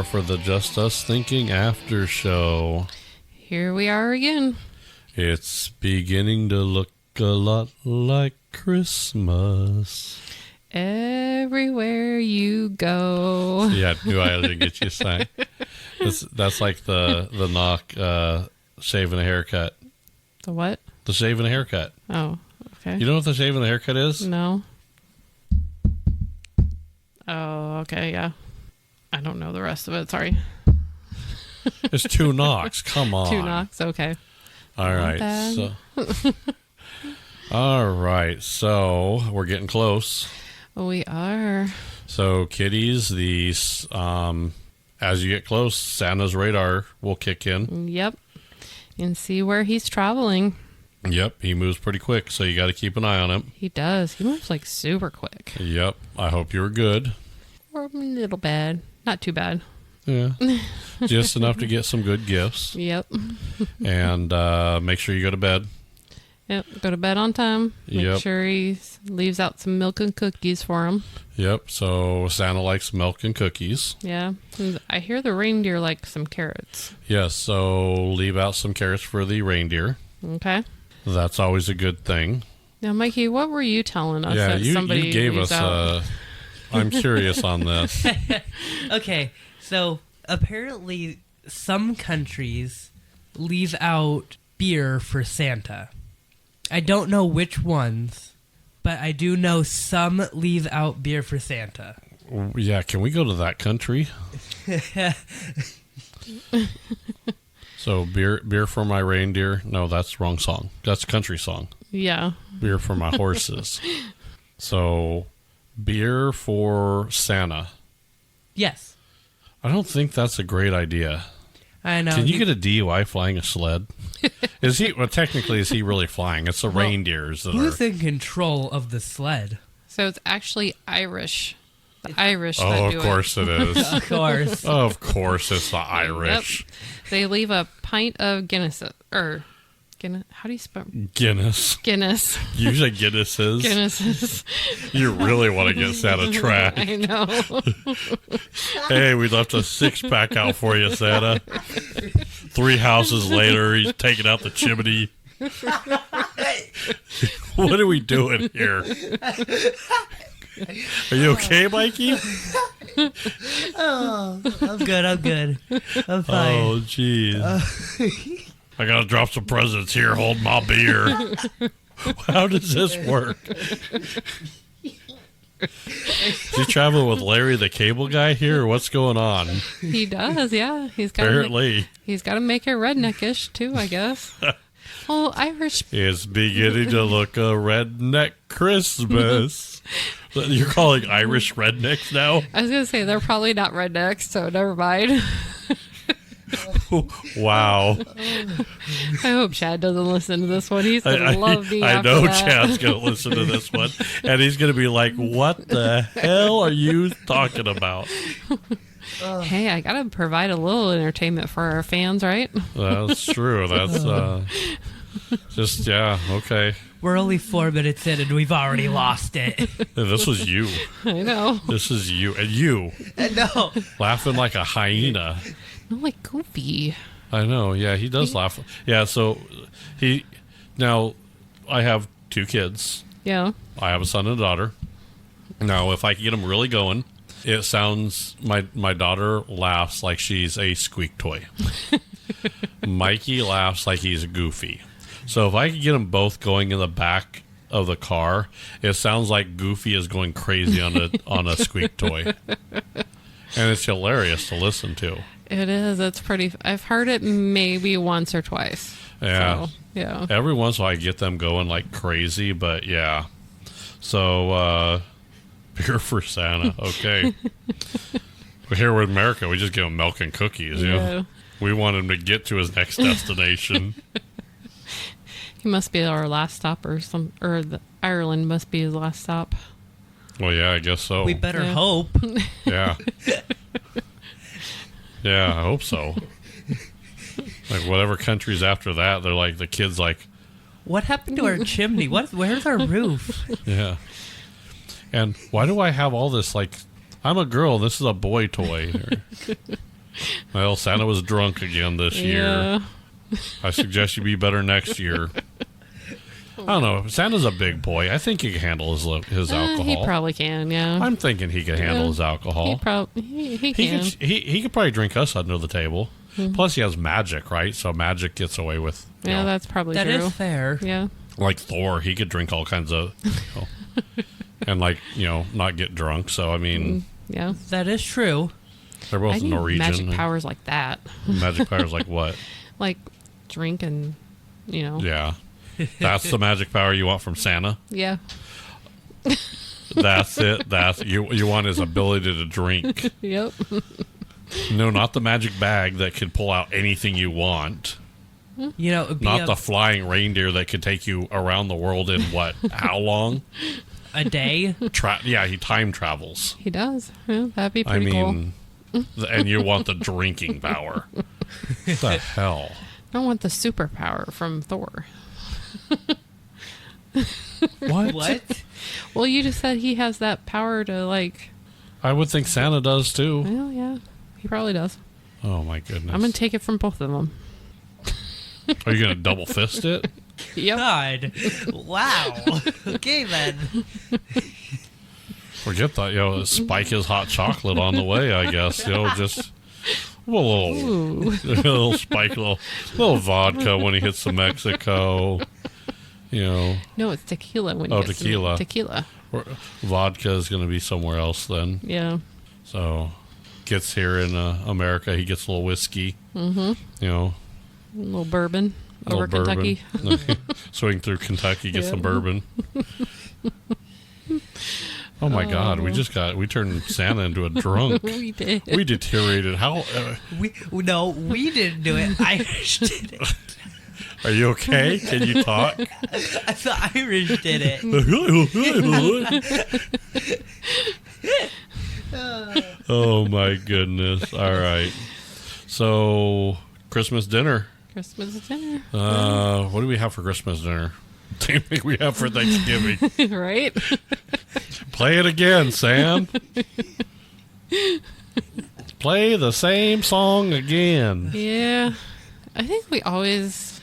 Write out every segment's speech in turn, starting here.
for the Just Us Thinking After Show. Here we are again. It's beginning to look a lot like Christmas. Everywhere you go. Yeah, I knew I had to get you a sign. That's like the knock shaving a haircut. The what? The shaving a haircut. Oh, okay. You know what the shaving a haircut is? No. Oh, okay, yeah. I don't know the rest of it, sorry. It's two knocks. Come on. Two knocks, okay. All right. All right. So we're getting close. We are. So kitties, as you get close, Santa's radar will kick in. Yep. And see where he's traveling. Yep, he moves pretty quick, so you got to keep an eye on him. He does. He moves like super quick. Yep. I hope you were good. Or a little bad. Not too bad. Yeah. Just enough to get some good gifts. Yep. And make sure you go to bed. Yep. Go to bed on time. Make sure he leaves out some milk and cookies for him. Yep. So Santa likes milk and cookies. Yeah. And I hear the reindeer like some carrots. Yes. So leave out some carrots for the reindeer. Okay. That's always a good thing. Now, Mikey, what were you telling us? Yeah, that somebody you gave us out? I'm curious on this. Okay, so apparently some countries leave out beer for Santa. I don't know which ones, but I do know some leave out beer for Santa. Yeah, can we go to that country? So beer for my reindeer. No, that's the wrong song. That's a country song. Yeah. Beer for my horses. So beer for Santa. Yes. I don't think that's a great idea. I know. Can you get a DUI flying a sled? Is he? Well, technically, is he really flying? It's the reindeers that who's are. in control of the sled? So it's actually Irish. The Irish Oh, that do of course it is. Of course. Of course it's the Irish. Yep. They leave a pint of Guinness, or Guinness. How do you spell Guinness. Guinness? Usually Guinnesses. Guinnesses. You really want to get Santa track. I know. Hey, we left a 6-pack out for you, Santa. 3 houses later, he's taking out the chimney. What are we doing here? Are you okay, Mikey? Oh, I'm good. I'm fine. Oh, jeez. I gotta drop some presents here. Hold my beer. How does this work? Is he traveling with Larry the Cable Guy here, or what's going on? He does, yeah. He's got Apparently. He's got to make it redneckish, too, I guess. Well, Irish... It's beginning to look a redneck Christmas. You're calling Irish rednecks now? I was going to say, they're probably not rednecks, so never mind. Wow. I hope Chad doesn't listen to this one. He's going to love me I after know that. Chad's going to listen to this one, and he's going to be like, what the hell are you talking about? Hey, I got to provide a little entertainment for our fans, right? That's true. That's just, yeah, okay. We're only 4 minutes in and we've already lost it. This was you. I know. This is you. And you. No. Laughing like a hyena. I'm like Goofy. I know. Yeah, he does laugh. Yeah, so now I have 2 kids. Yeah. I have a son and a daughter. Now, if I can get them really going, it sounds, my daughter laughs like she's a squeak toy. Mikey laughs like he's Goofy. So if I could get them both going in the back of the car, it sounds like Goofy is going crazy on a squeak toy. And it's hilarious to listen to. It is. It's pretty... I've heard it maybe once or twice. Yeah. So, yeah. Every once in a while I get them going like crazy, but yeah. So, beer for Santa. Okay. Here with America, we just give him milk and cookies. You know? We want him to get to his next destination. He must be our last stop, or Ireland must be his last stop. Well, yeah, I guess so. We better hope. Yeah. Yeah, I hope so. Like whatever countries after that, they're like the kids like, what happened to our chimney? Where's our roof? Yeah. And why do I have all this like I'm a girl, this is a boy toy. Well, Santa was drunk again this year. Yeah. I suggest you be better next year. I don't know. Santa's a big boy. I think he can handle his alcohol. He probably can, yeah. I'm thinking he can handle his alcohol. He can. He could probably drink us under the table. Plus, he has magic, right? So magic gets away with. Yeah, that's probably That true. is fair. Yeah. Like Thor, he could drink all kinds of, and not get drunk. So I mean, Yeah. That is true. they're I both need Norwegian. magic powers like that. Magic powers like what? Like drink and, Yeah, that's the magic power you want from Santa. Yeah. That's it. That's you want his ability to drink. Yep. No, not the magic bag that could pull out anything you want. It'd be Not the flying reindeer that could take you around the world in what? How long? a day. Yeah, he time travels. He does. Yeah, that'd be I pretty cool. mean, and you want the drinking power. What the hell? I don't want the superpower from Thor. What? What? Well, you just said he has that power to, I would think Santa does too. well, yeah, he probably does. Oh my goodness. I'm going to take it from both of them. Are you going to double fist it? Yep. God. Wow. Okay, then. Forget that. Spike his hot chocolate on the way, I guess. Just a little, Ooh. a little spike, little vodka when he hits the Mexico. No, it's tequila. Tequila. Tequila. Vodka is going to be somewhere else then. Yeah. So, gets here in America, he gets a little whiskey. Mm-hmm. A little bourbon over Kentucky. Swing through Kentucky, get Yeah. some bourbon. Oh my God! We turned Santa into a drunk. We did. We deteriorated. How? We didn't do it. Irish did it. Are you okay? Can you talk? The Irish did it. Oh my goodness! All right. So Christmas dinner. Christmas dinner. What do we have for Christmas dinner? Same thing we have for Thanksgiving. Right? Play it again, Sam. Play the same song again. Yeah. I think we always,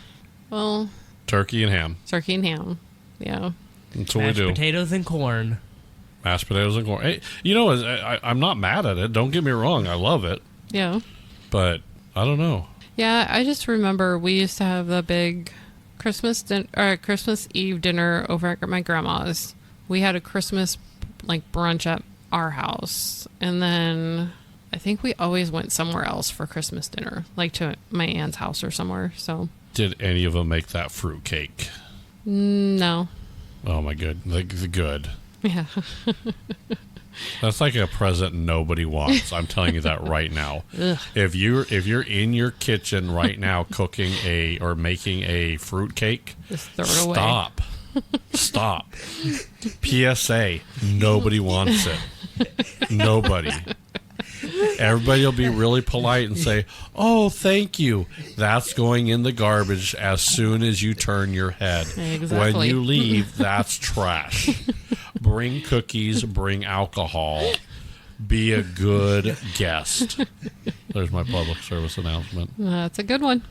Turkey and ham. turkey and ham. Yeah. That's what Mashed we do. potatoes and corn. Mashed potatoes and corn. Hey, I'm not mad at it. Don't get me wrong. I love it. Yeah. But I don't know. Yeah, I just remember we used to have the big Christmas Eve dinner over at my grandma's. We had a Christmas brunch at our house, and then I think we always went somewhere else for Christmas dinner, like to my aunt's house or somewhere. So Did any of them make that fruit cake? no. Oh my good, the good. Yeah. That's like a present nobody wants. I'm telling you that right now. Ugh. If you're in your kitchen right now cooking or making a fruit cake, Just throw it away. Stop. PSA. Nobody wants it. Nobody. Everybody will be really polite and say, "Oh, thank you." That's going in the garbage as soon as you turn your head. Exactly. When you leave, that's trash. Bring cookies, bring alcohol. Be a good guest. There's my public service announcement. That's a good one.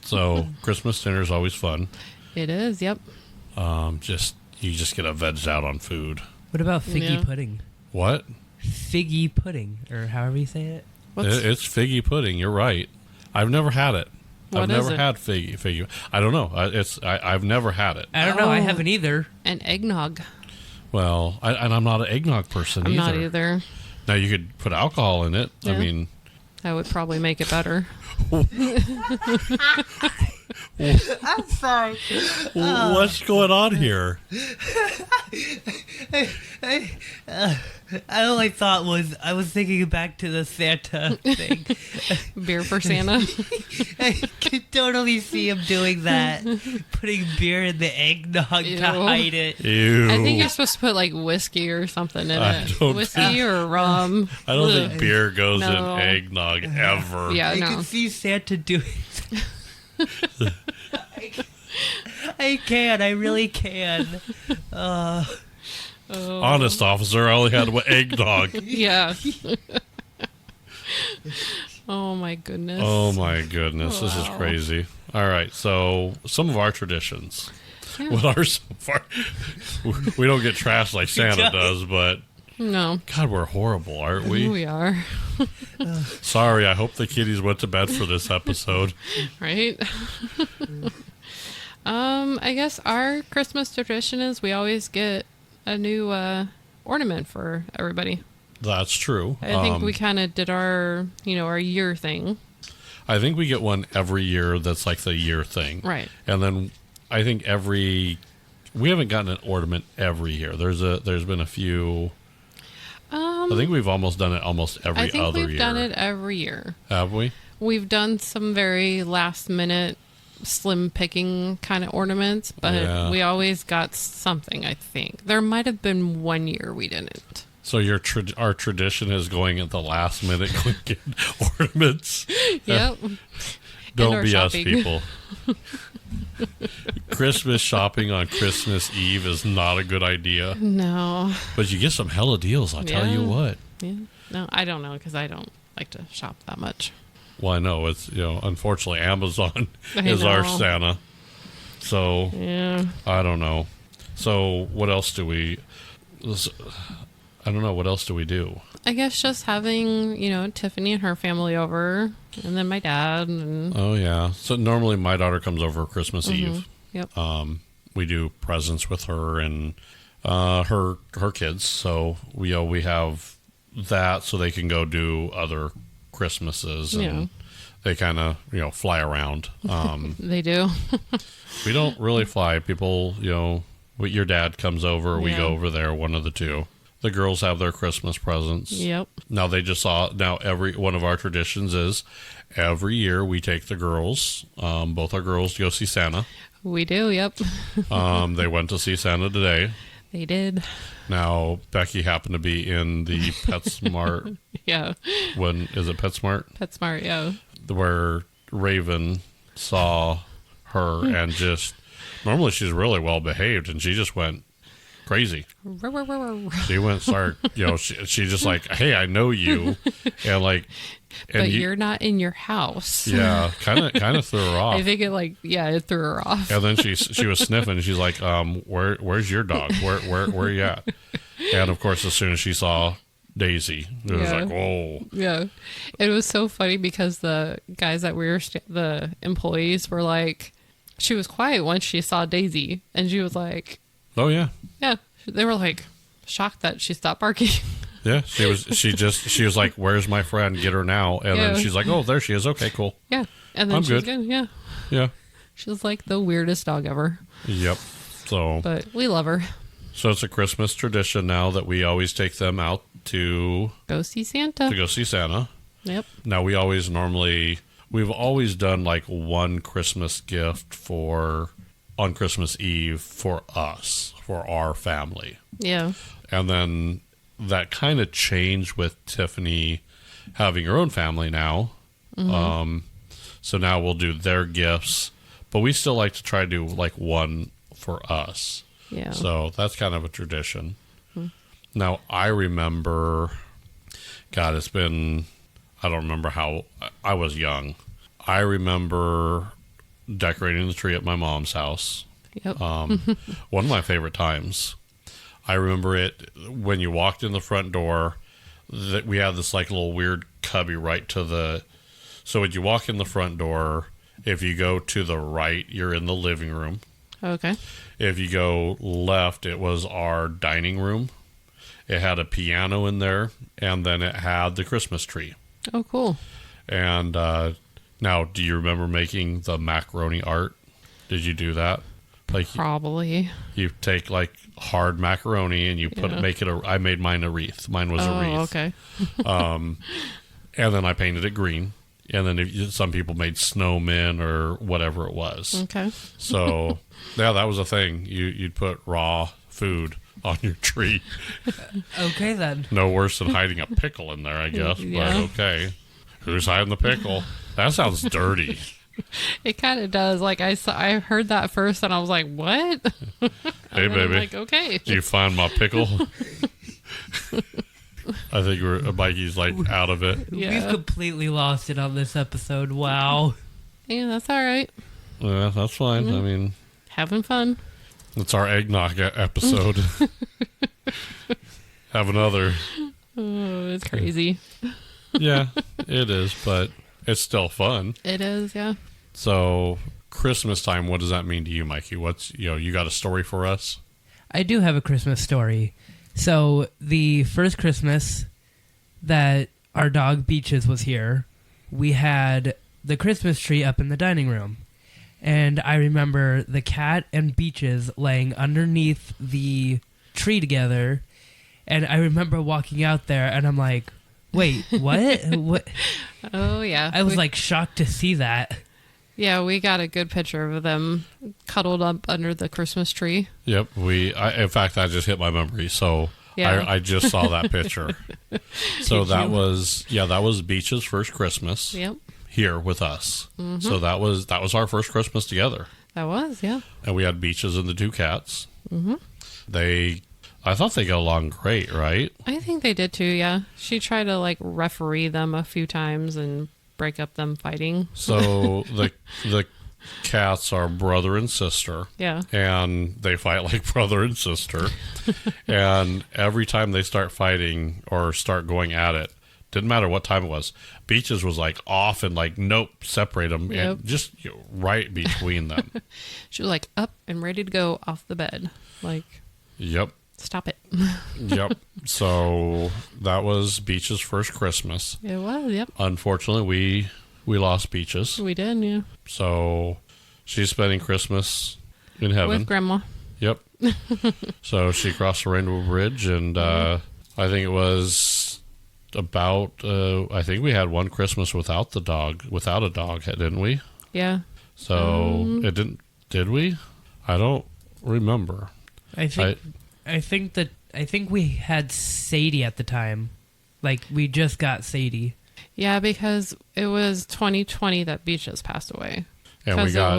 So, Christmas dinner is always fun. It is, yep. You just get a vegged out on food. What about figgy Yeah. pudding? What? Figgy pudding, or however you say it. It's figgy pudding. You're right. I've never had it. What I've is never it? had figgy. I don't know. I've never had it. I don't know. I Oh. haven't either. And eggnog. Well, and I'm not an eggnog person I'm either. not either. Now you could put alcohol in it. I Yeah. mean, That would probably make it better. I'm sorry. what's going on here? All I thought was I was thinking back to the Santa thing. Beer for Santa. I could totally see him doing that, putting beer in the eggnog Ew. to hide it. Ew. I think you're supposed to put whiskey or something in I it. don't Whiskey or rum. I don't Ugh. think beer goes No. in eggnog ever. Yeah, I no. can see Santa doing. I can. I really can. Oh. Honest officer, I only had eggnog. Yeah. Oh my goodness. Oh my goodness, this is Wow. crazy. All right, so some of our traditions. Yeah. What are some of our... We don't get trashed like Santa does, but No. God, we're horrible, aren't we? We are. Sorry, I hope the kiddies went to bed for this episode. Right? I guess our Christmas tradition is we always get a new ornament for everybody. That's true. I think we kind of did our year thing. I think we get one every year that's like the year thing. Right. And then I think we haven't gotten an ornament every year. There's been a few. I think we've almost done it almost every I think other year. we've done it every year. Have we? We've done some very last minute slim picking kind of ornaments, but Yeah. we always got something, I think. There might have been one year we didn't. So our tradition is going at the last minute going get ornaments. Yep. Don't our be us, shopping. people. Christmas shopping on Christmas Eve is not a good idea. No. But you get some hella deals, I'll tell you Yeah. what. Yeah. No, I don't know because I don't like to shop that much. Well, I know it's, unfortunately Amazon I is our know. Santa. So Yeah. I don't know. So what else do we? I don't know. What else do we do? I guess just having, Tiffany and her family over, and then my dad, and Oh yeah. So normally my daughter comes over Christmas Eve. yep. We do presents with her and her kids. So we have that so they can go do other Christmases and Yeah. they kind of fly around. They do. We don't really fly. People, your dad comes over, we Yeah. go over there, one of the two. The girls have their Christmas presents. Yep. Now they just saw. Now every one of our traditions is every year we take the girls, both our girls, to go see Santa. We do. Yep. They went to see Santa today. They did. Now Becky happened to be in the PetSmart. Yeah. Is it PetSmart? PetSmart. Yeah. Where Raven saw her and just normally she's really well behaved and she just went crazy. She went she just like, hey, I know you, and like, But you're not in your house. yeah, kind of threw her off. I think it threw her off. And then she was sniffing. She's like, where's your dog? Where you at? And of course, as soon as she saw Daisy, it was Yeah. like, whoa. Yeah. It was so funny because the guys that the employees were like, she was quiet once she saw Daisy, and she was like, Oh yeah, yeah. They were like shocked that she stopped barking. yeah. She was like, where's my friend? Get her now. And Yeah. then she's like, oh, there she is. Okay, cool. Yeah. And then I'm she was good. good. Yeah. Yeah. She was like the weirdest dog ever. Yep. So But we love her. it's a Christmas tradition now that we always take them out to Go see Santa. go see Santa. Yep. Now we've always done like one Christmas gift on Christmas Eve for us, for our family. Yeah. And then that kind of changed with Tiffany having her own family now. So now we'll do their gifts, but we still like to try to do like one for us. Yeah. So that's kind of a tradition. Now I remember, God, I don't remember how I was young. I remember decorating the tree at my mom's house. Yep. One of my favorite times. I remember it when you walked in the front door, that we had this like little weird cubby right to so when you walk in the front door, if you go to the right, you're in the living room. Okay. If you go left, it was our dining room. It had a piano in there, and then it had the Christmas tree. Oh, cool. And now, do you remember making the macaroni art? Did you do that? Like Probably. you take like hard macaroni and you Yeah. I made mine a wreath. Mine was a wreath. Okay. And then I painted it green. And then some people made snowmen or whatever it was. Okay. So yeah, that was a thing. You'd put raw food on your tree. Okay, then. No worse than hiding a pickle in there, I guess. Yeah. But okay, who's hiding the pickle? That sounds dirty. It kind of does. Like I heard that first, and I was like, "What?" Hey, And then I'm baby. like, okay. Did you find my pickle? I think Mikey's like out of it. We've Yeah. completely lost it on this episode. Wow. Yeah, that's all right. Yeah, that's fine. I mean, Having fun. it's our eggnog episode. Have another. Oh, it's crazy. Yeah, it is, but it's still fun. It is, yeah. So, Christmas time, what does that mean to you, Mikey? You got a story for us? I do have a Christmas story. So, the first Christmas that our dog Beaches was here, we had the Christmas tree up in the dining room. And I remember the cat and Beaches laying underneath the tree together. And I remember walking out there and I'm like, wait, what? What? Oh, yeah. I was like shocked to see that. Yeah, we got a good picture of them cuddled up under the Christmas tree. Yep. In fact, that just hit my memory. So, Yeah. I just saw that picture. So that was Beach's first Christmas Yep. here with us. So that was our first Christmas together. That was, yeah. And we had Beaches and the two cats. I thought they got along great, right? I think they did too, yeah. She tried to like referee them a few times and break up them fighting. So the cats are brother and sister. Yeah. And they fight like brother and sister. And every time they start fighting or start going at it, didn't matter what time it was, Beaches was like off and like, nope, separate them. Yep. And just right between them. She was like up and ready to go off the bed. Like, Yep. stop it. Yep. So that was Beach's first Christmas. It was, yep. Unfortunately, we lost Beaches. We did, yeah. So she's spending Christmas in heaven. With Grandma. Yep. So she crossed the Rainbow Bridge, and I think it was about, I think we had one Christmas without a dog, didn't we? Yeah. So it didn't, did we? I don't remember. I think we had Sadie at the time. Like we just got Sadie. Yeah, because it was 2020 that Beaches passed away. And we got,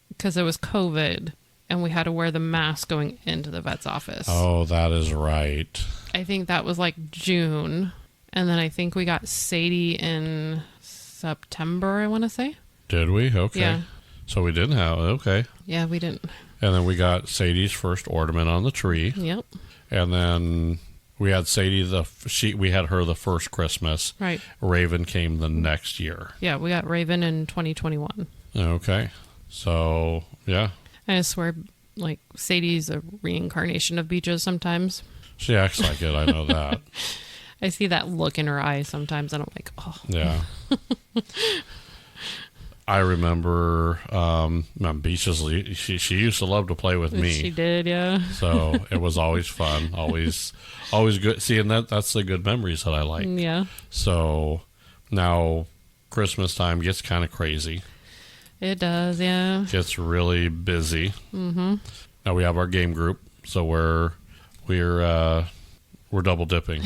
because it was COVID, and we had to wear the mask going into the vet's office. oh, that is right. I think that was like June, and then I think we got Sadie in September, I want to say. Did we? Okay. Yeah. So we didn't have, okay. Yeah, we didn't. And then we got Sadie's first ornament on the tree. Yep. And then we had Sadie, we had her the first Christmas. Right. Raven came the next year. Yeah, we got Raven in 2021. Okay. So, yeah. I swear, like, Sadie's a reincarnation of Beaches sometimes. She acts like it. I know that. I see that look in her eyes sometimes, and I'm like, oh. Yeah. I remember Beaches, she used to love to play with me. She did, yeah. So it was always fun. Always good. See, and that's the good memories that I like. Yeah. So now Christmas time gets kind of crazy. It does, yeah. Gets really busy. Mm-hmm. Now we have our game group, so we're double dipping.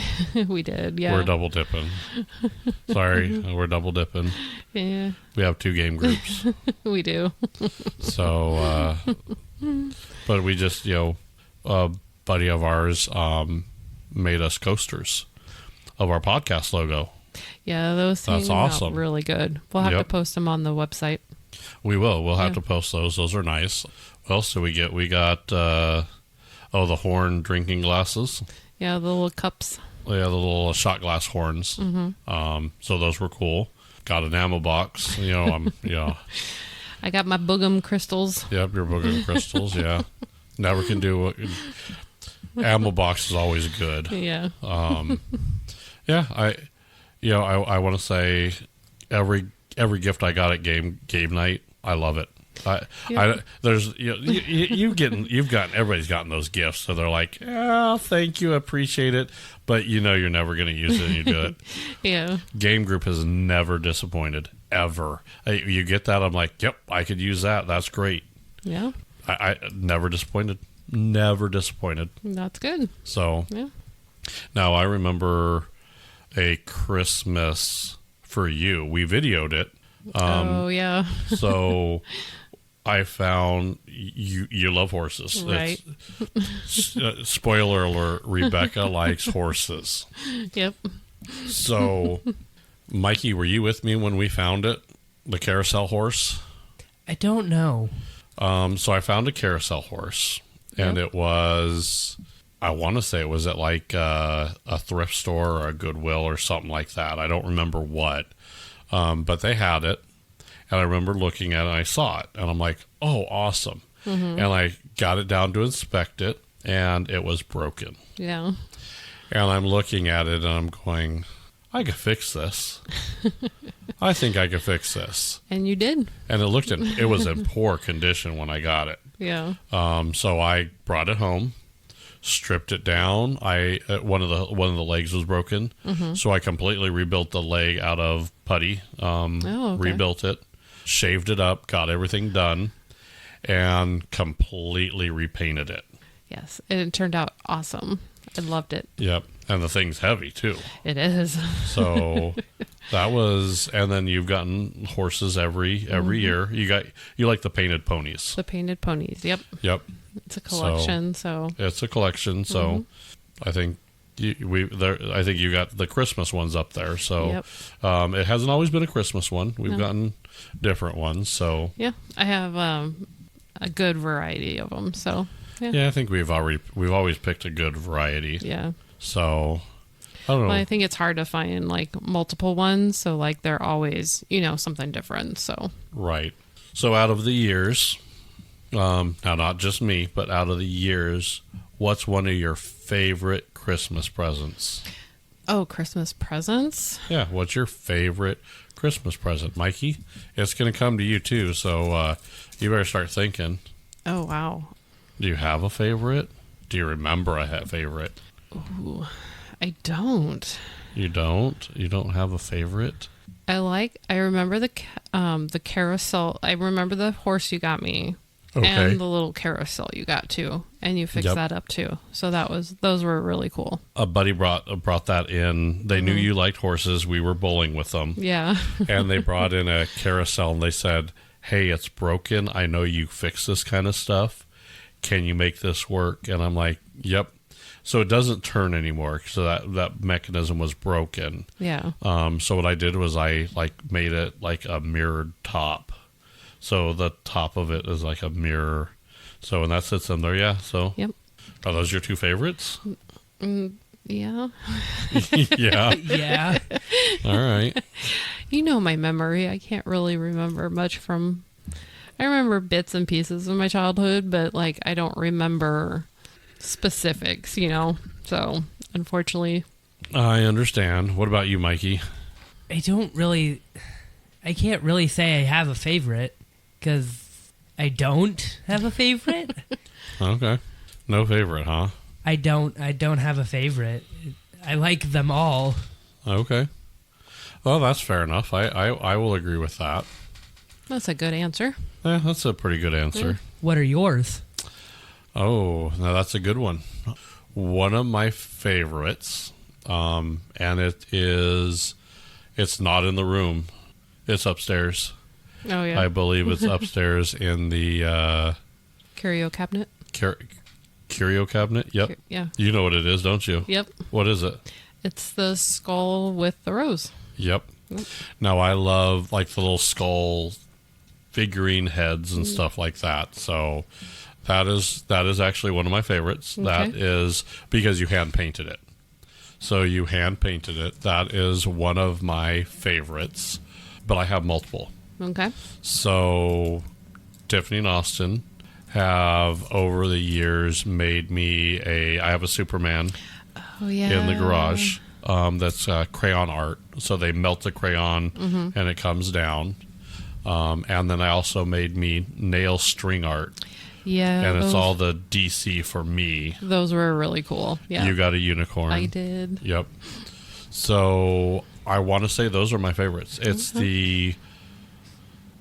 We did, yeah. We're double dipping. Sorry, we're double dipping. Yeah, We have two game groups. we do. So, but we just, a buddy of ours made us coasters of our podcast logo. Yeah, those things That's awesome. out really good. We'll have to Yep. post them on the website. We will. We'll have to post those. Those are nice. What else do we get? We got, the horn drinking glasses. Yeah, the little cups. Yeah, the little shot glass horns. Mm-hmm. So those were cool. Got an ammo box. I got my boogum crystals. Yep, your booger crystals. Yeah, never can do. Ammo box is always good. Yeah. Yeah, I want to say every gift I got at game night, I love it. Everybody's gotten those gifts, so they're like, oh, thank you, appreciate it, but you're never going to use it, and you do it. Yeah. Game group has never disappointed ever. You get that, I'm like, yep, I could use that. That's great. Yeah. I never disappointed. That's good. So Yeah. now I remember a Christmas for you. We videoed it. Oh, yeah. So I found you love horses. Right. Spoiler alert, Rebecca likes horses. Yep. So, Mikey, were you with me when we found it? The carousel horse? I don't know. So I found a carousel horse, and Yep. it was, I want to say it was at like a thrift store or a Goodwill or something like that. I don't remember what, but they had it, and I remember looking at it, and I saw it, and I'm like, oh, awesome. And I got it down to inspect it, and it was broken. Yeah. And I'm looking at it, and I'm going, I could fix this. I think I could fix this. And you did. And it was in poor condition when I got it. Yeah. So I brought it home, stripped it down. One of the legs was broken, so I completely rebuilt the leg out of putty. Okay. Rebuilt it, shaved it up, got everything done, and completely repainted it. Yes. It turned out awesome. I loved it. Yep, and the thing's heavy too. It is. So that was, and then you've gotten horses every year. You like the painted ponies. The painted ponies. Yep. Yep. It's a collection. So It's a collection, so I think I think you got the Christmas ones up there. So it hasn't always been a Christmas one. We've gotten different ones. So yeah, I have a good variety of them. So yeah, I think we've always picked a good variety. yeah. So I don't know. Well, I think it's hard to find like multiple ones. So like they're always something different. So Right. So out of the years, now not just me, but out of the years, what's one of your favorite Christmas presents? oh, Christmas presents. Yeah, what's your favorite Christmas present, Mikey? It's going to come to you too, so you better start thinking. Oh wow. Do you have a favorite? Do you remember a favorite? Ooh, I don't. You don't? You don't have a favorite? I remember the carousel. I remember the horse you got me. Okay. And the little carousel you got too. And you fixed that up too. So those were really cool. A buddy brought that in. They knew you liked horses. We were bowling with them. Yeah. And they brought in a carousel and they said, hey, it's broken. I know you fix this kind of stuff. Can you make this work? And I'm like, yep. So it doesn't turn anymore. So that mechanism was broken. Yeah. So what I did was I made it like a mirrored top. So the top of it is like a mirror. So when that sits in there, yeah. So Yep. Are those your two favorites? Yeah. Yeah. Yeah. All right. My memory. I can't really remember much from. I remember bits and pieces of my childhood, but I don't remember specifics. So unfortunately. I understand. What about you, Mikey? I can't really say I have a favorite because I don't have a favorite. Okay. No favorite, huh? I don't have a favorite. I like them all. Okay. Well, that's fair enough. I will agree with that. That's a good answer. Yeah, that's a pretty good answer. What are yours? Oh, now that's a good one. One of my favorites, and it's not in the room. It's upstairs. Oh yeah. I believe it's upstairs in the Curio cabinet. curio cabinet. Yep. Yeah. You know what it is, don't you? Yep. What is it? It's the skull with the rose. Yep. Now I love the little skull figurine heads and stuff like that. So that is actually one of my favorites. Okay. That is because you hand painted it. So you hand painted it. That is one of my favorites, but I have multiple. Okay. So Tiffany and Austin have over the years made me I have a Superman Oh yeah. in the garage that's crayon art. So they melt the crayon and it comes down. And then I also made me nail string art. Yeah. And it's all the DC for me. Those were really cool. Yeah. You got a unicorn. I did. Yep. So I want to say those are my favorites. It's the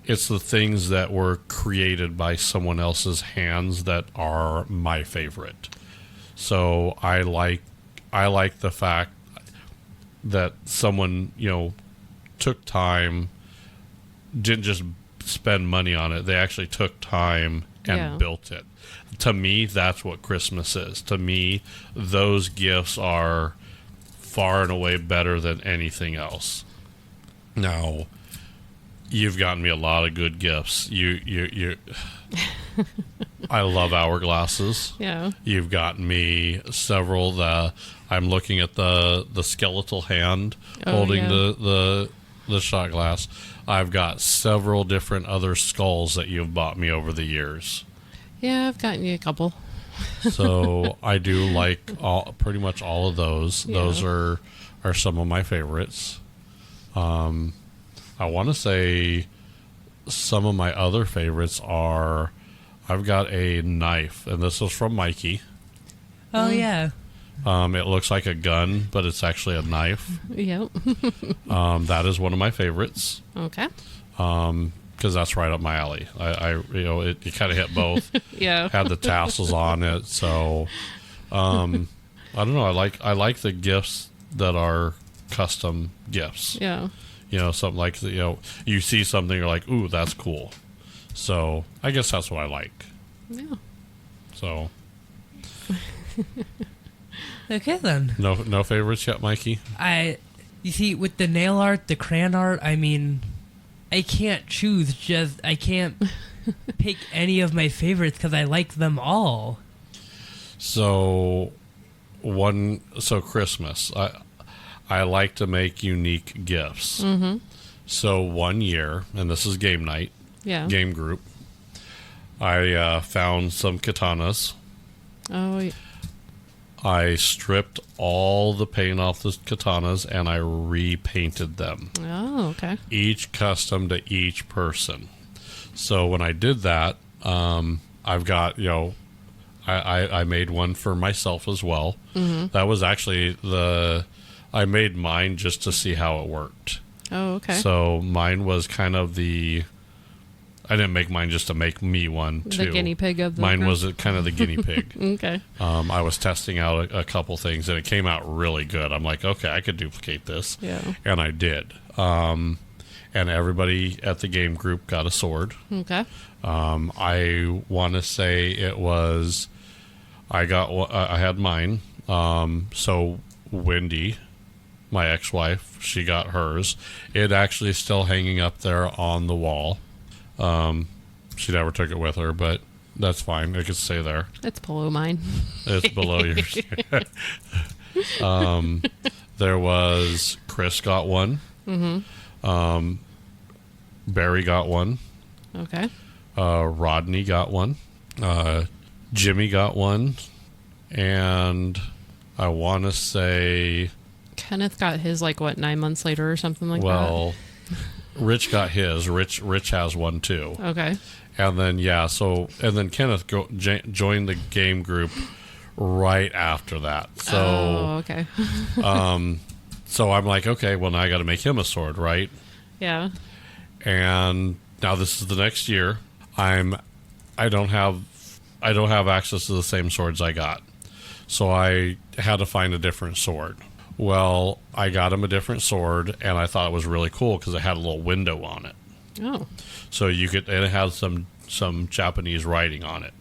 things that were created by someone else's hands that are my favorite. So I like the fact that someone, took time, didn't just spend money on it. They actually took time and built it. To me, that's what Christmas is. To me, those gifts are far and away better than anything else. Now, you've gotten me a lot of good gifts. You I love hourglasses. Yeah. You've gotten me several. I'm looking at the skeletal hand holding the shot glass. I've got several different other skulls that you've bought me over the years. Yeah, I've gotten you a couple. So I do like pretty much all of those. Yeah. Those are some of my favorites. I want to say some of my other favorites are, I've got a knife, and this is from Mikey. Oh, yeah. It looks like a gun, but it's actually a knife. Yep. That is one of my favorites. Okay. Because that's right up my alley. It kind of hit both. Yeah. Had the tassels on it, so I don't know. I like the gifts that are custom gifts. Yeah. Something like you see something, you're like, ooh, that's cool. So I guess that's what I like. Yeah. So Okay, then. no favorites yet, Mikey? You see, with the nail art, the crayon art, I mean, I can't choose. I can't pick any of my favorites because I like them all. So Christmas, I like to make unique gifts. Mm-hmm. So one year, and this is game night, game group, I found some katanas. Oh, yeah. I stripped all the paint off the katanas and I repainted them. Oh, okay. Each custom to each person. So when I did that, I've got, I made one for myself as well. Mm-hmm. That was actually I made mine just to see how it worked. Oh, okay. So mine was kind of I didn't make mine just to make me one, too. The guinea pig of the Mine group. was kind of the guinea pig. Okay. I was testing out a couple things, and it came out really good. I'm like, okay, I could duplicate this. Yeah. And I did. And everybody at the game group got a sword. Okay. I want to say it was, I had mine. So Wendy, my ex-wife, she got hers. It actually is still hanging up there on the wall. She never took it with her, but that's fine. It could stay there. It's below mine. It's below yours. There was Chris got one. Mm-hmm. Barry got one. Okay. Rodney got one. Jimmy got one. And I want to say... Kenneth got his, 9 months later or something like that? Well... Rich got his. Rich has one too. Okay. And then and then Kenneth joined the game group right after that. So okay. So I'm like, okay, well now I got to make him a sword, right? Yeah. And now this is the next year. I don't have access to the same swords I got, so I had to find a different sword. Well, I got him a different sword, and I thought it was really cool because it had a little window on it. Oh. So and it had some Japanese writing on it.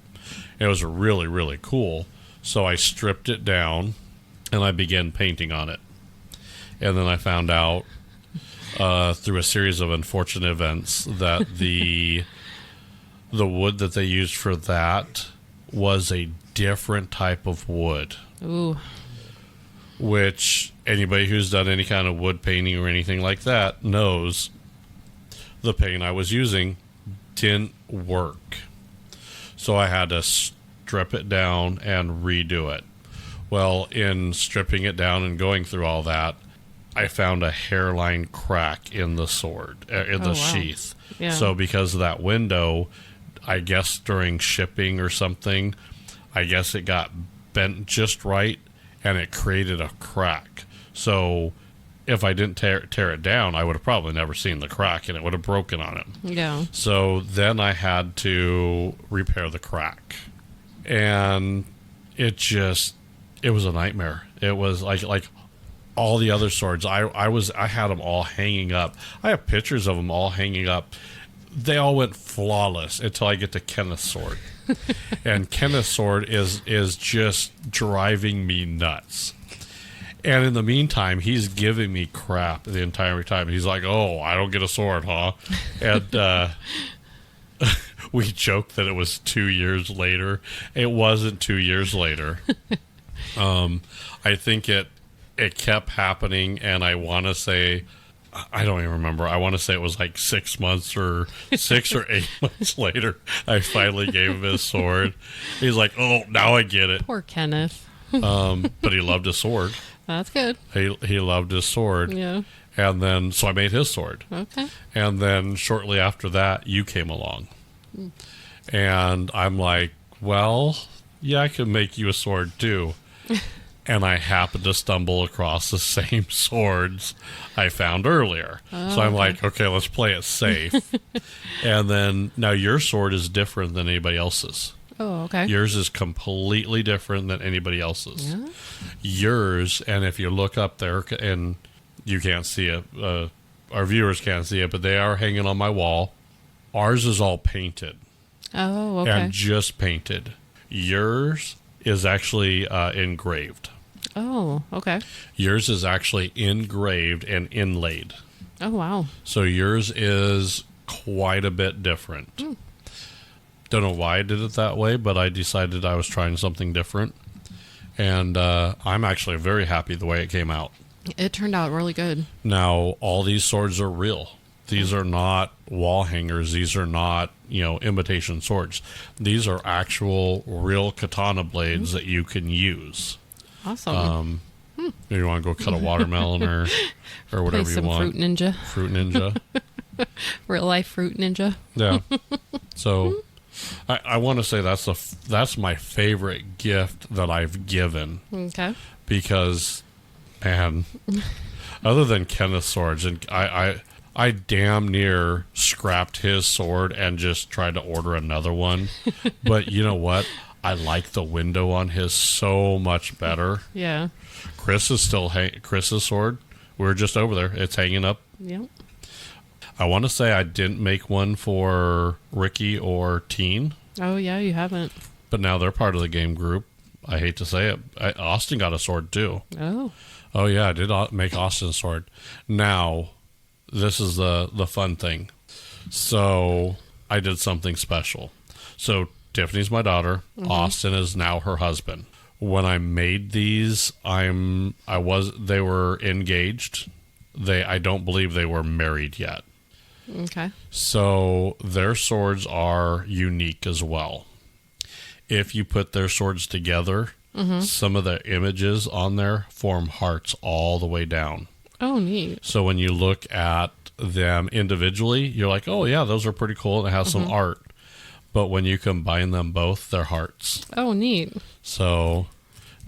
It was really, really cool. So I stripped it down, and I began painting on it. And then I found out through a series of unfortunate events that the wood that they used for that was a different type of wood. Ooh. Which anybody who's done any kind of wood painting or anything like that knows the paint I was using didn't work. So I had to strip it down and redo it. Well, in stripping it down and going through all that, I found a hairline crack in the sword, in the sheath. Yeah. So because of that window, I guess during shipping or something, I guess it got bent just right, and it created a crack. So if I didn't tear it down, I would have probably never seen the crack, and it would have broken on it. Yeah. So then I had to repair the crack. And it was a nightmare. It was like all the other swords. I had them all hanging up. I have pictures of them all hanging up. they all went flawless until I get to Kenneth's sword. And Kenneth's sword is just driving me nuts. And in the meantime, he's giving me crap the entire time. He's like, "Oh, I don't get a sword, huh?" And we joked that it was 2 years later. It wasn't 2 years later. I think it kept happening, and I want to say, I don't even remember. I want to say it was like 6 months or 6 or 8 months later, I finally gave him his sword. He's like, "Oh, now I get it." Poor Kenneth. But he loved his sword. That's good. He loved his sword. Yeah. And then, so I made his sword. Okay. And then shortly after that, you came along. And I'm like, well, yeah, I could make you a sword too. And I happened to stumble across the same swords I found earlier. Oh, so I'm okay. like, okay, let's play it safe. And then now your sword is different than anybody else's. Oh, okay. Yours is completely different than anybody else's. Yeah. Yours, and if you look up there, and you can't see it, our viewers can't see it, but they are hanging on my wall. Ours is all painted. Oh, okay. And just painted. Yours is actually engraved. Oh, okay. Yours is actually engraved and inlaid. Oh, wow. So yours is quite a bit different. Don't know why I did it that way, but I decided I was trying something different. And I'm actually very happy the way it came out. It turned out really good. Now, all these swords are real. These are not wall hangers. These are not, imitation swords. These are actual, real katana blades that you can use. Awesome. You want to go cut a watermelon or whatever Play you some want. Fruit Ninja. Fruit Ninja. Real life Fruit Ninja. Yeah. So, I want to say that's my favorite gift that I've given. Okay. Because, man, other than Kenneth's swords, and I damn near scrapped his sword and just tried to order another one. But you know what? I like the window on his so much better. Yeah. Chris's sword. We're just over there. It's hanging up. Yep. I want to say I didn't make one for Ricky or Teen, Oh, yeah, you haven't. but now they're part of the game group. I hate to say it. Austin got a sword too. Oh. Oh yeah, I did make Austin's sword. Now, this is the fun thing. So I did something special. So Tiffany's my daughter. Austin is now her husband. When I made these, they were engaged. I don't believe they were married yet. Okay. So their swords are unique as well. If you put their swords together, some of the images on there form hearts all the way down. Oh, neat. So when you look at them individually, you're like, oh yeah, those are pretty cool, and it has some art. But when you combine them both, they're hearts. Oh, neat. So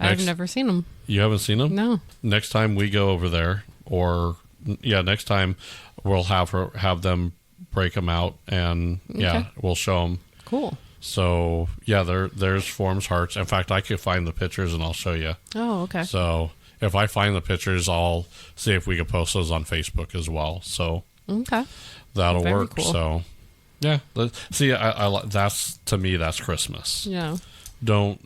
I've never seen them. You haven't seen them? No. Next time we go over there, next time we'll have them break them out, and we'll show them. Cool. So there's forms hearts. In fact, I could find the pictures and I'll show you. Oh, okay. So if I find the pictures, I'll see if we can post those on Facebook as well. So Okay. that'll Very work. cool. So yeah, see, I that's, to me, that's Christmas. Yeah. Don't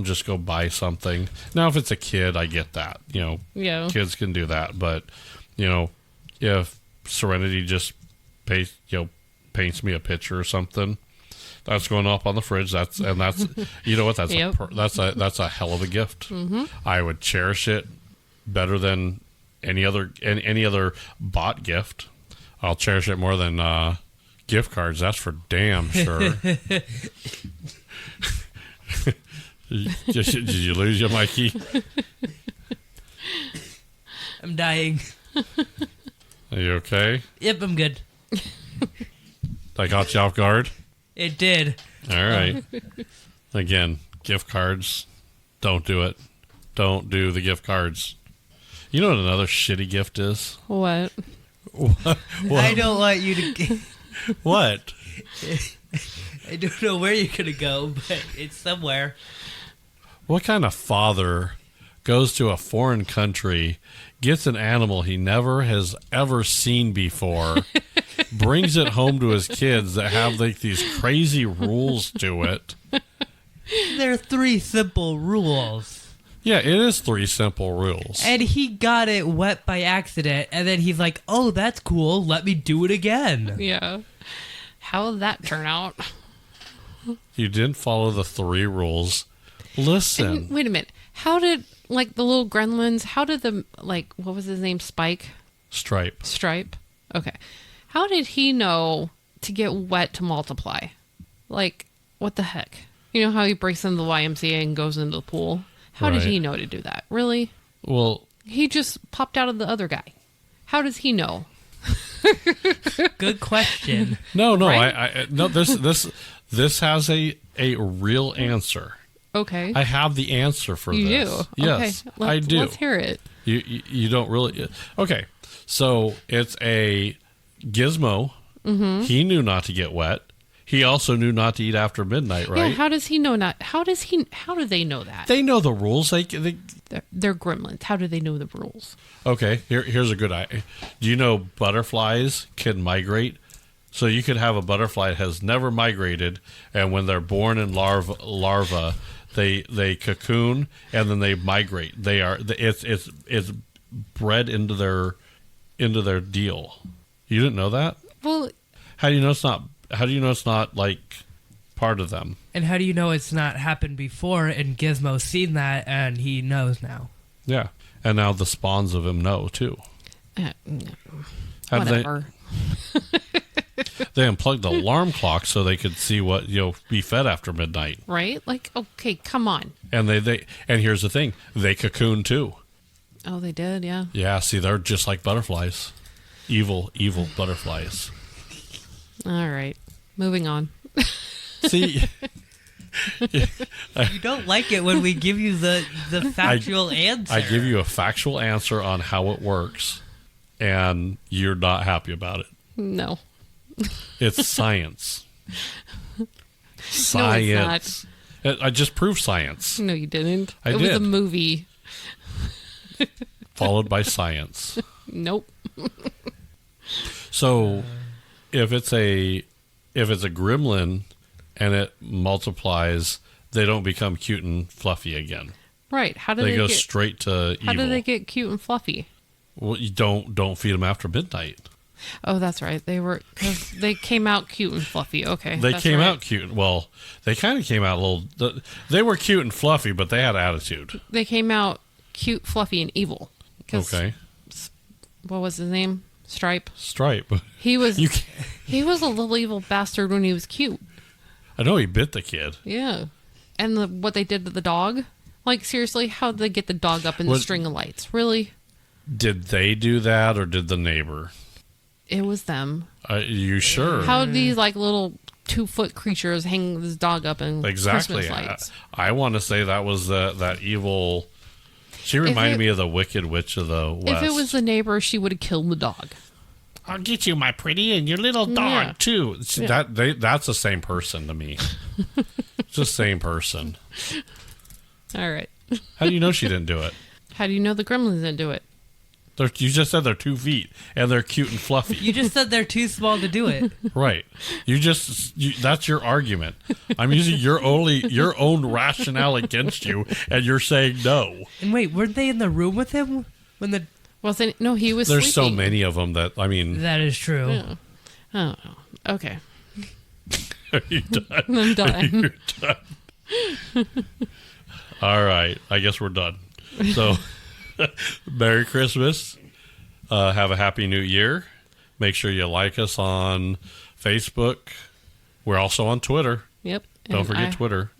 just go buy something. Now, if it's a kid, I get that. Yeah. Kids can do that, but if Serenity just paints me a picture or something, that's going up on the fridge. That's you know what? That's Yep. that's a hell of a gift. I would cherish it better than any other bought gift. I'll cherish it more than gift cards. That's for damn sure. Did you lose your Mikey? I'm dying. Are you okay? Yep, I'm good. I caught you off guard. It did. All right. Again, gift cards. Don't do it. Don't do the gift cards. You know what another shitty gift is? What? What? I don't want you to. What? I don't know where you're gonna go, but it's somewhere. What kind of father goes to a foreign country, gets an animal he never has ever seen before, brings it home to his kids that have like these crazy rules to it. There are 3 simple rules. Yeah, it is 3 simple rules. And he got it wet by accident, and then he's like, oh, that's cool, let me do it again. Yeah. How'd that turn out? You didn't follow the 3 rules. Listen. And wait a minute. How did, like, the little gremlins, how did the, like, what was his name? Stripe. Stripe? Okay. How did he know to get wet to multiply? Like, what the heck? You know how he breaks into the YMCA and goes into the pool? How did Right. he know to do that? Really? Well, He just popped out of the other guy. How does he know? Good question. no, Right? I no. This has a real answer. Okay. I have the answer for you this. do? Yes, Okay. I do. Let's hear it. You don't really. Okay, so it's a gizmo. Mm-hmm. He knew not to get wet. He also knew not to eat after midnight, right? Yeah, how does he know not? How do they know that? They know the rules. They're gremlins. How do they know the rules? Okay, here's a good idea. Do you know butterflies can migrate? So you could have a butterfly that has never migrated, and when they're born in larva, they cocoon and then they migrate. It's bred into their deal. You didn't know that? Well, How do you know it's not? How do you know it's not like part of them? And how do you know it's not happened before and Gizmo's seen that and he knows now? Yeah, and now the spawns of him know too. no, Have whatever. They unplugged the alarm clock so they could see what be fed after midnight. Right? Like, okay, come on. And they and here's the thing, they cocoon too. Oh, they did, yeah. Yeah, see, they're just like butterflies, evil butterflies. All right, moving on. See, You don't like it when we give you the factual answer. I give you a factual answer on how it works, and you're not happy about it. No. It's science. Science. I just proved science. No, you didn't. I it was a did. movie. Followed by science. Nope. So, if it's a gremlin and it multiplies, they don't become cute and fluffy again. Right. How do They they go get, straight to How evil. do they get cute and fluffy? Well, you don't feed them after midnight. Oh, that's right. Because they came out cute and fluffy. Okay. They that's came right. out cute. Well, they kind of came out a little. They were cute and fluffy, but they had attitude. They came out cute, fluffy, and evil. 'Cause Okay, What was his name? Stripe. Stripe. He was. You. Can't, He was a little evil bastard when he was cute. I know he bit the kid. Yeah. And what they did to the dog? Like, seriously, how'd they get the dog up in the What- string of lights? Really? Did they do that, or did the neighbor? It was them. You sure? How did these, like, little 2-foot creatures hang this dog up in Exactly. Christmas lights? I want to say that was that evil. She reminded me of the Wicked Witch of the West. If it was the neighbor, she would have killed the dog. I'll get you, my pretty, and your little dog Yeah. too. See, Yeah. That's the same person to me. It's the same person. All right. How do you know she didn't do it? How do you know the gremlins didn't do it? You just said they're 2 feet and they're cute and fluffy. You just said they're too small to do it. Right. That's your argument. I'm using your own rationale against you, and you're saying no. And wait, weren't they in the room with him when the? Wasn't no? He was. There's so sleeping. many of them that That is true. Yeah. I don't know. Okay. Are you done? I'm done. You're done. All right. I guess we're done. So, Merry Christmas. Have a Happy New Year. Make sure you like us on Facebook. We're also on Twitter. Yep. Don't forget Twitter.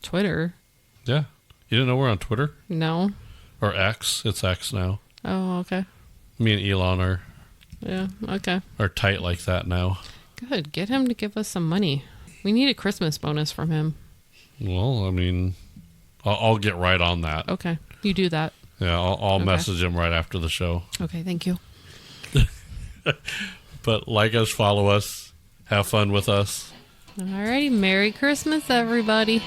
Twitter? Yeah. You didn't know we're on Twitter? No. Or X. It's X now. Oh, okay. Me and Elon Yeah, okay. are tight like that now. Good. Get him to give us some money. We need a Christmas bonus from him. Well, I mean, I'll get right on that. Okay. You do that. Yeah, I'll Okay. message him right after the show. Okay, thank you. But like us, follow us, have fun with us. Alrighty. Merry Christmas, everybody.